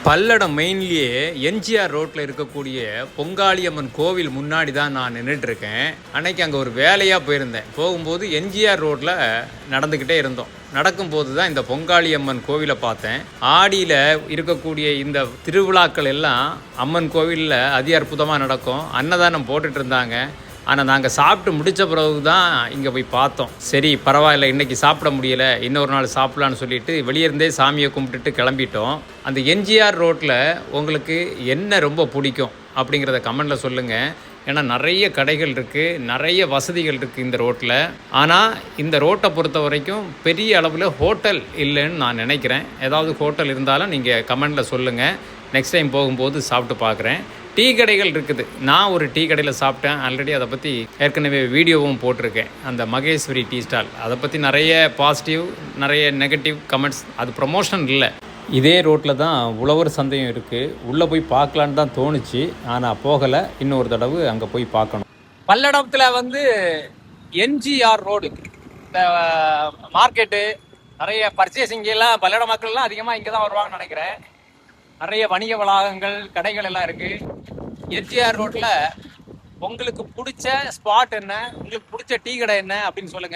பல்லடம் மெயின்லேயே எம்ஜிஆர் ரோட்டில் இருக்கக்கூடிய பொங்காளியம்மன் கோவில் முன்னாடி தான் நான் நின்றுட்டுருக்கேன். அன்னைக்கு அங்கே ஒரு வேலையாக போயிருந்தேன். போகும்போது எம்ஜிஆர் ரோட்டில் நடந்துக்கிட்டே இருந்தோம். நடக்கும்போது தான் இந்த பொங்காளியம்மன் கோவிலை பார்த்தேன். ஆடியில் இருக்கக்கூடிய இந்த திருவிழாக்கள் எல்லாம் அம்மன் கோவிலில் அதி அற்புதமாக நடக்கும். அன்னதானம் போட்டுட்டு இருந்தாங்க. ஆனால் நாங்கள் சாப்பிட்டு முடித்த பிறகு தான் இங்கே போய் பார்த்தோம். சரி பரவாயில்ல, இன்றைக்கி சாப்பிட முடியலை, இன்னொரு நாள் சாப்பிட்லான்னு சொல்லிட்டு வெளியிருந்தே சாமியை கும்பிட்டுட்டு கிளம்பிட்டோம். அந்த எம்ஜிஆர் ரோட்டில் உங்களுக்கு என்ன ரொம்ப பிடிக்கும் அப்படிங்கிறத கமெண்டில் சொல்லுங்கள். ஏன்னா நிறைய கடைகள் இருக்குது, நிறைய வசதிகள் இருக்குது இந்த ரோட்டில். ஆனால் இந்த ரோட்டை பொறுத்த வரைக்கும் பெரிய அளவில் ஹோட்டல் இல்லைன்னு நான் நினைக்கிறேன். ஏதாவது ஹோட்டல் இருந்தாலும் நீங்கள் கமெண்டில் சொல்லுங்கள். நெக்ஸ்ட் டைம் போகும்போது சாப்பிட்டு பார்க்குறேன். டீ கடைகள் இருக்குது. நான் ஒரு டீ கடையில் சாப்பிட்டேன். ஆல்ரெடி அதை பற்றி ஏற்கனவே வீடியோவும் போட்டிருக்கேன். அந்த மகேஸ்வரி டீ ஸ்டால், அதை பற்றி நிறைய பாசிட்டிவ், நிறைய நெகட்டிவ் கமெண்ட்ஸ். அது ப்ரமோஷன் இல்லை. இதே ரோட்டில் தான் உழவர் சந்தையும் இருக்குது. உள்ளே போய் பார்க்கலான்னு தான் தோணுச்சு, ஆனால் போகலை. இன்னொரு தடவை அங்கே போய் பார்க்கணும். பல்லடத்தில் எம்ஜிஆர் ரோடு, இந்த மார்க்கெட்டு, நிறைய பர்ச்சேசிங் எல்லாம் பல்லட மக்கள்லாம் அதிகமாக இங்கே தான் வருவாங்கன்னு நினைக்கிறேன். நிறைய வணிக வளாகங்கள், கடைகள் எல்லாம் இருக்குது. எம்ஜிஆர் ரோட்டில் உங்களுக்கு பிடிச்ச ஸ்பாட் என்ன, உங்களுக்கு பிடிச்ச டீ கடை என்ன அப்படின்னு சொல்லுங்கள்.